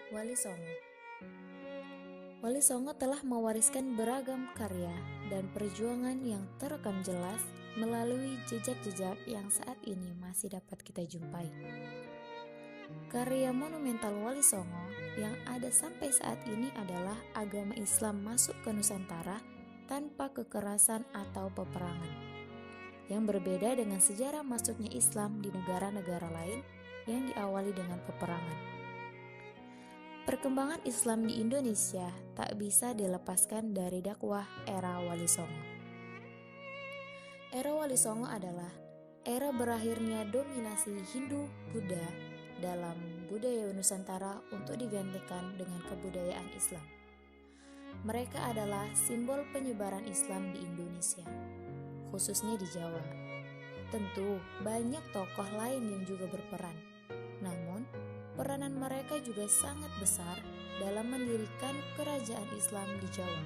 Wali Songo. Wali Songo telah mewariskan beragam karya dan perjuangan yang terekam jelas melalui jejak-jejak yang saat ini masih dapat kita jumpai. Karya monumental Wali Songo yang ada sampai saat ini adalah agama Islam masuk ke Nusantara tanpa kekerasan atau peperangan, yang berbeda dengan sejarah masuknya Islam di negara-negara lain yang diawali dengan peperangan. Perkembangan Islam di Indonesia tak bisa dilepaskan dari dakwah era Wali Songo. Era Wali Songo adalah era berakhirnya dominasi Hindu-Buddha dalam budaya Nusantara untuk digantikan dengan kebudayaan Islam. Mereka adalah simbol penyebaran Islam di Indonesia, khususnya di Jawa. Tentu banyak tokoh lain yang juga berperan, namun peranan mereka juga sangat besar dalam mendirikan kerajaan Islam di Jawa.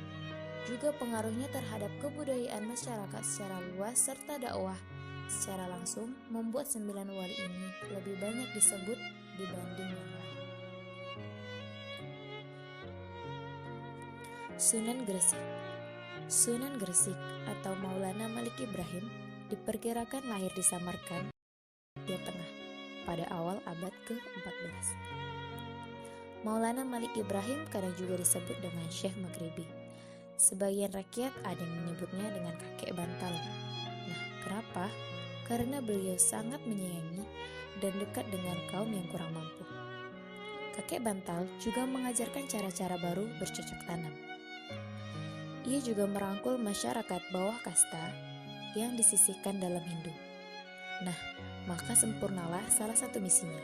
Juga pengaruhnya terhadap kebudayaan masyarakat secara luas serta dakwah secara langsung membuat 9 wali ini lebih banyak disebut dibanding yang lain. Sunan Gresik. Sunan Gresik atau Maulana Malik Ibrahim diperkirakan lahir di Samarkand, Jawa Tengah pada awal abad ke-14. Maulana Malik Ibrahim kadang juga disebut dengan Syekh Maghribi. Sebagian rakyat ada yang menyebutnya dengan kakek bantal. Nah, kenapa? Karena beliau sangat menyayangi dan dekat dengan kaum yang kurang mampu. Kakek bantal juga mengajarkan cara-cara baru bercocok tanam. Ia juga merangkul masyarakat bawah kasta yang disisihkan dalam Hindu. Nah, maka sempurnalah salah satu misinya,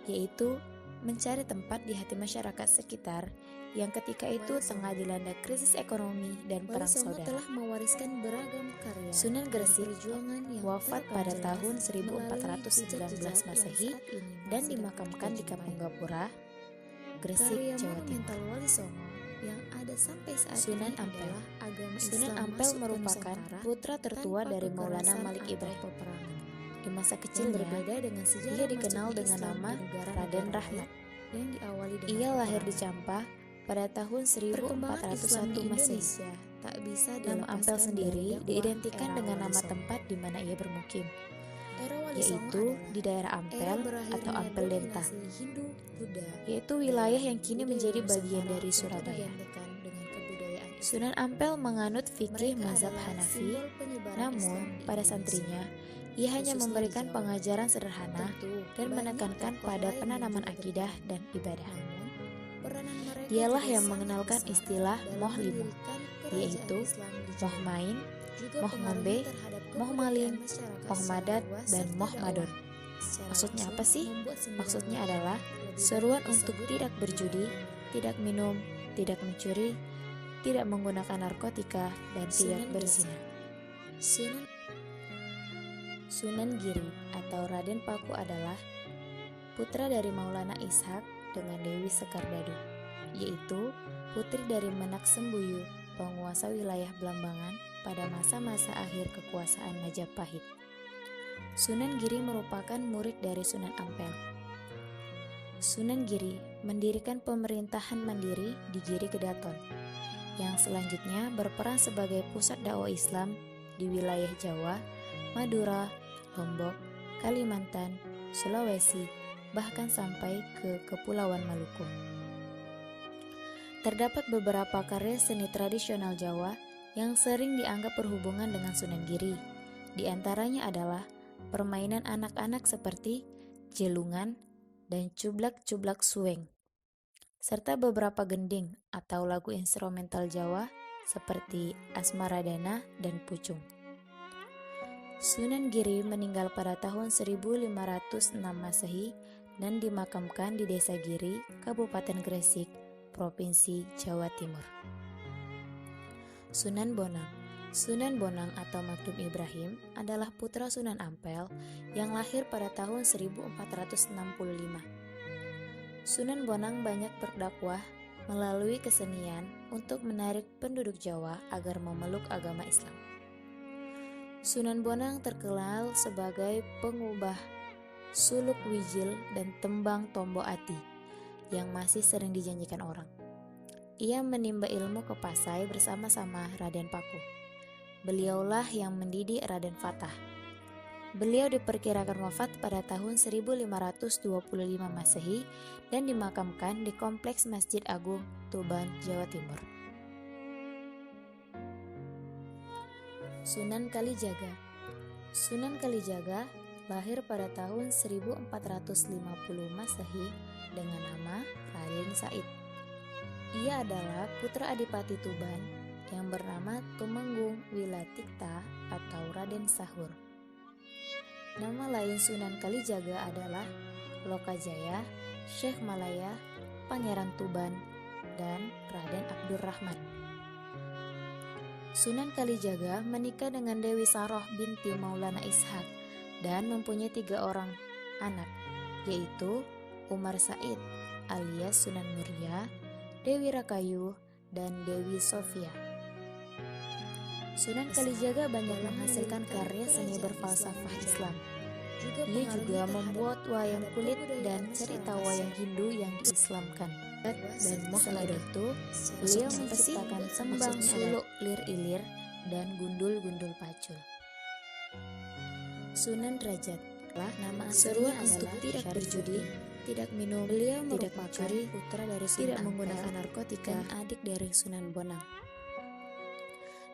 yaitu mencari tempat di hati masyarakat sekitar yang ketika itu tengah dilanda krisis ekonomi dan perang saudara. Telah mewariskan beragam karya. Sunan Gresik wafat pada tahun 1419 Masehi dan dimakamkan di Kampung Gapura, Gresik, Jawa Timur. Wali Songo yang ada sampai saat Sunan Ampel. Sunan Ampel merupakan putra tertua dari Maulana Malik Ibrahim. Di masa kecilnya, ia dikenal dengan nama Raden Rahmat. Ia lahir di Campa pada tahun 1401 Masehi. Nama Ampel sendiri diidentikan dengan nama tempat di mana ia bermukim, yaitu di daerah Ampel atau Ampel Denta, yaitu wilayah yang kini menjadi bagian dari Surabaya. Sunan Ampel menganut fikih mazhab Hanafi, namun pada santrinya ia hanya memberikan pengajaran sederhana dan menekankan pada penanaman akidah dan ibadah. Dialah yang mengenalkan istilah moh limo, yaitu moh main, moh ngombe, moh maling, moh madat, dan moh madon. Maksudnya apa sih? Maksudnya adalah seruan untuk tidak berjudi, tidak minum, tidak mencuri, tidak menggunakan narkotika, dan tidak berzina. Sunan Giri atau Raden Paku adalah putra dari Maulana Ishak dengan Dewi Sekardado, yaitu putri dari Menak Sembuyu, penguasa wilayah Blambangan pada masa-masa akhir kekuasaan Majapahit. Sunan Giri merupakan murid dari Sunan Ampel. Sunan Giri mendirikan pemerintahan mandiri di Giri Kedaton, yang selanjutnya berperan sebagai pusat dakwah Islam di wilayah Jawa, Madura, Lombok, Kalimantan, Sulawesi, bahkan sampai ke Kepulauan Maluku. Terdapat beberapa karya seni tradisional Jawa yang sering dianggap berhubungan dengan Sunan Giri. Di antaranya adalah permainan anak-anak seperti jelungan dan cublak-cublak suweng, serta beberapa gending atau lagu instrumental Jawa seperti Asmaradana dan Pucung. Sunan Giri meninggal pada tahun 1506 Masehi dan dimakamkan di Desa Giri, Kabupaten Gresik, Provinsi Jawa Timur. Sunan Bonang. Sunan Bonang atau Magdum Ibrahim adalah putra Sunan Ampel yang lahir pada tahun 1465. Sunan Bonang banyak berdakwah melalui kesenian untuk menarik penduduk Jawa agar memeluk agama Islam. Sunan Bonang terkenal sebagai pengubah suluk wijil dan tembang tombo ati yang masih sering dijanjikan orang. Ia menimba ilmu ke Pasai bersama-sama Raden Paku. Beliaulah yang mendidik Raden Fatah. Beliau diperkirakan wafat pada tahun 1525 Masehi dan dimakamkan di Kompleks Masjid Agung, Tuban, Jawa Timur. Sunan Kalijaga. Sunan Kalijaga lahir pada tahun 1450 Masehi dengan nama Raden Said. Ia adalah putra Adipati Tuban yang bernama Tumenggung Wilatikta atau Raden Sahur. Nama lain Sunan Kalijaga adalah Lokajaya, Syekh Malaya, Pangeran Tuban, dan Raden Abdurrahman. Sunan Kalijaga menikah dengan Dewi Saroh binti Maulana Ishak dan mempunyai 3 orang anak, yaitu Umar Said alias Sunan Muria, Dewi Rakayu, dan Dewi Sofia. Sunan Kalijaga banyak menghasilkan karya seni berfalsafah Islam. Ia juga membuat wayang kulit dan cerita wayang Hindu yang diislamkan. Dan selain itu, beliau menciptakan sembang suluk lir-ilir dan gundul-gundul pacul. Sunan Derajat nama seruan untuk tidak berjudi, tidak minum, beliau tidak mencuri, putra dari Sunan tidak menggunakan narkotika, dan adik dari Sunan Bonang.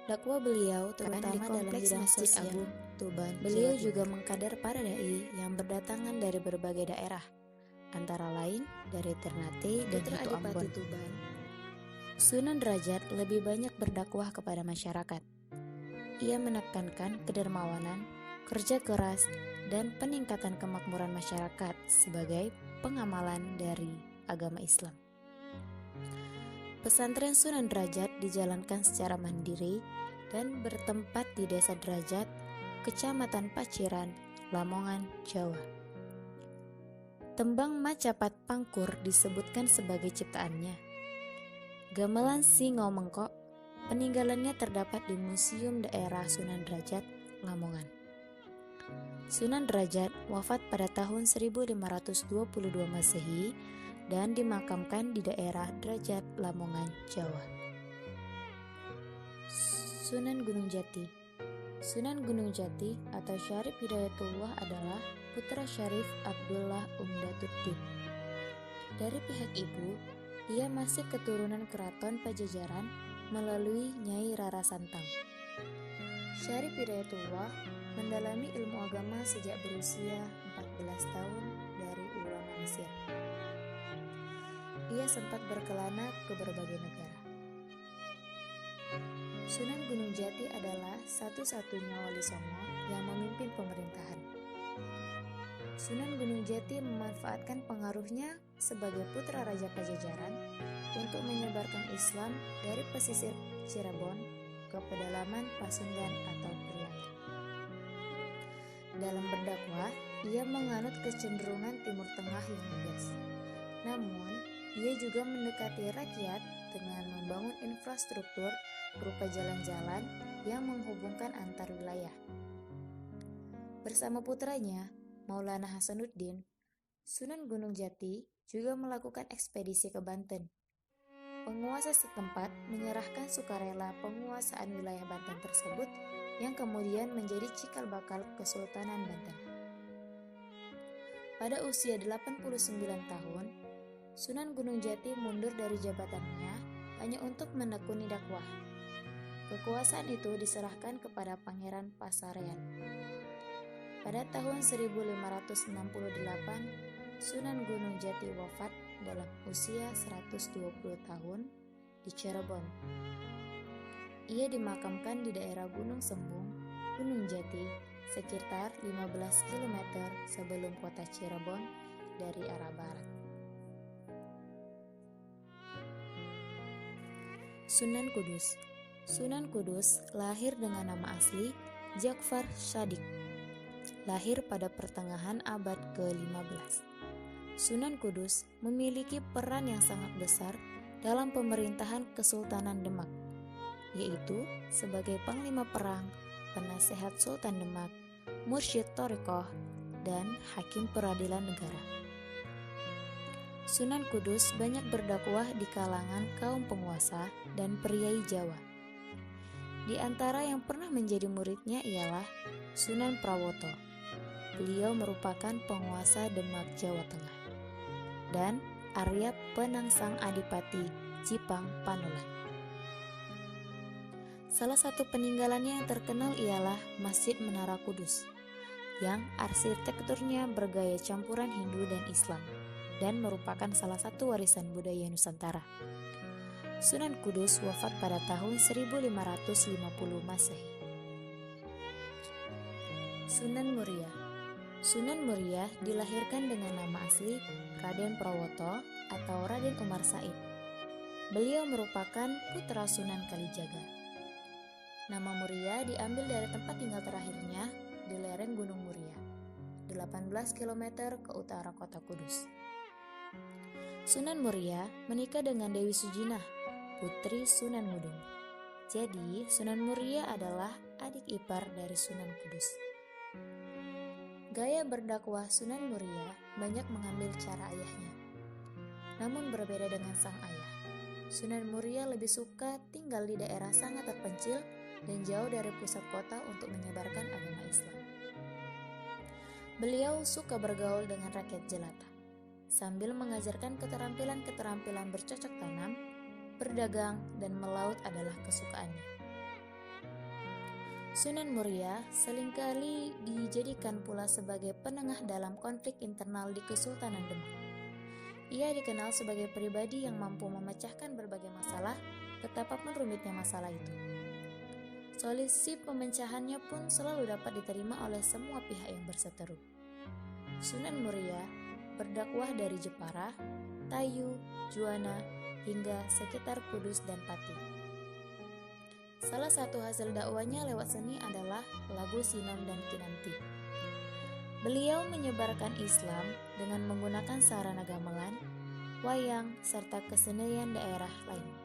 Dakwah beliau terutama dalam bidang Masjid Agung, Tuban. Beliau juga mengkader para dai yang berdatangan dari berbagai daerah, antara lain dari Ternate dan Itu Ambon. Sunan Derajat lebih banyak berdakwah kepada masyarakat. Ia menekankan kedermawanan, kerja keras, dan peningkatan kemakmuran masyarakat sebagai pengamalan dari agama Islam. Pesantren Sunan Derajat dijalankan secara mandiri dan bertempat di Desa Derajat, Kecamatan Paciran, Lamongan, Jawa. Tembang Macapat Pangkur disebutkan sebagai ciptaannya. Gamelan Singo Mengkok peninggalannya terdapat di Museum Daerah Sunan Derajat, Lamongan. Sunan Derajat wafat pada tahun 1522 Masehi dan dimakamkan di daerah Derajat, Lamongan, Jawa. Sunan Gunung Jati. Sunan Gunung Jati atau Syarif Hidayatullah adalah putra Syarif Abdullah Umdatuddin. Dari pihak ibu, ia masih keturunan keraton Pajajaran melalui Nyai Rara Santang. Syarif Hidayatullah mendalami ilmu agama sejak berusia 14 tahun dari ulama Mesir. Ia sempat berkelana ke berbagai negara. Sunan Gunung Jati adalah satu-satunya wali songo yang memimpin pemerintahan. Sunan Gunung Jati memanfaatkan pengaruhnya sebagai putra Raja Pajajaran untuk menyebarkan Islam dari pesisir Cirebon ke pedalaman Pasundan atau Priangan. Dalam berdakwah, ia menganut kecenderungan Timur Tengah yang lugas. Namun, ia juga mendekati rakyat dengan membangun infrastruktur berupa jalan-jalan yang menghubungkan antar wilayah. Bersama putranya, Maulana Hasanuddin, Sunan Gunung Jati juga melakukan ekspedisi ke Banten. Penguasa setempat menyerahkan sukarela penguasaan wilayah Banten tersebut yang kemudian menjadi cikal bakal Kesultanan Banten. Pada usia 89 tahun, Sunan Gunung Jati mundur dari jabatannya hanya untuk menekuni dakwah. Kekuasaan itu diserahkan kepada Pangeran Pasarean. Pada tahun 1568, Sunan Gunung Jati wafat dalam usia 120 tahun di Cirebon. Ia dimakamkan di daerah Gunung Sembung, Gunung Jati, sekitar 15 km sebelum kota Cirebon dari arah barat. Sunan Kudus. Sunan Kudus lahir dengan nama asli Ja'far Shadiq. Lahir pada pertengahan abad ke-15. Sunan Kudus memiliki peran yang sangat besar dalam pemerintahan Kesultanan Demak, yaitu sebagai Panglima Perang, penasehat Sultan Demak, mursyid thariqah, dan hakim peradilan negara. Sunan Kudus banyak berdakwah di kalangan kaum penguasa dan priai Jawa. Di antara yang pernah menjadi muridnya ialah Sunan Prawoto. Beliau merupakan penguasa Demak, Jawa Tengah, dan Arya Penangsang Adipati Jipang Panulan. Salah satu peninggalannya yang terkenal ialah Masjid Menara Kudus, yang arsitekturnya bergaya campuran Hindu dan Islam, dan merupakan salah satu warisan budaya Nusantara. Sunan Kudus wafat pada tahun 1550 Masehi. Sunan Muria. Sunan Muria dilahirkan dengan nama asli Raden Prawoto atau Raden Umar Said. Beliau merupakan putra Sunan Kalijaga. Nama Muria diambil dari tempat tinggal terakhirnya di lereng Gunung Muria, 18 km ke utara kota Kudus. Sunan Muria menikah dengan Dewi Sujinah, putri Sunan Ngudung. Jadi, Sunan Muria adalah adik ipar dari Sunan Kudus. Gaya berdakwah Sunan Muria banyak mengambil cara ayahnya. Namun berbeda dengan sang ayah, Sunan Muria lebih suka tinggal di daerah sangat terpencil dan jauh dari pusat kota untuk menyebarkan agama Islam. Beliau suka bergaul dengan rakyat jelata, sambil mengajarkan keterampilan-keterampilan bercocok tanam, berdagang, dan melaut adalah kesukaannya. Sunan Muria seringkali dijadikan pula sebagai penengah dalam konflik internal di Kesultanan Demak. Ia dikenal sebagai pribadi yang mampu memecahkan berbagai masalah, betapapun rumitnya masalah itu. Solusi pemecahannya pun selalu dapat diterima oleh semua pihak yang berseteru. Sunan Muria berdakwah dari Jepara, Tayu, Juwana, hingga sekitar Kudus dan Pati. Salah satu hasil dakwanya lewat seni adalah lagu Sinom dan Kinanti. Beliau menyebarkan Islam dengan menggunakan sarana gamelan, wayang, serta kesenian daerah lainnya.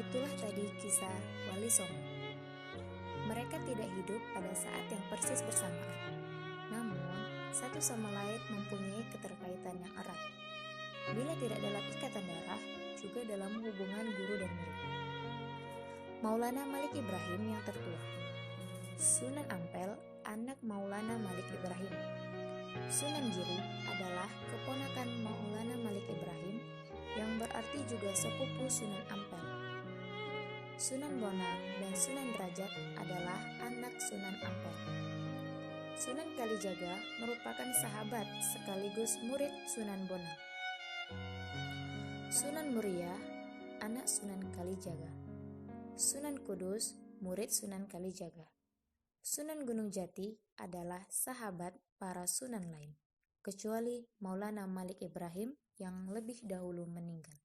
Itulah tadi kisah Wali Songo. Mereka tidak hidup pada saat yang persis bersamaan, namun satu sama lain mempunyai keterkaitan yang erat. Bila tidak dalam ikatan darah, juga dalam hubungan guru dan murid. Maulana Malik Ibrahim yang tertua. Sunan Ampel, anak Maulana Malik Ibrahim. Sunan Giri adalah keponakan Maulana Malik Ibrahim, yang berarti juga sepupu Sunan Ampel. Sunan Bonang dan Sunan Derajat adalah anak Sunan Ampel. Sunan Kalijaga merupakan sahabat sekaligus murid Sunan Bonang. Sunan Muria, anak Sunan Kalijaga. Sunan Kudus, murid Sunan Kalijaga. Sunan Gunung Jati adalah sahabat para sunan lain, kecuali Maulana Malik Ibrahim yang lebih dahulu meninggal.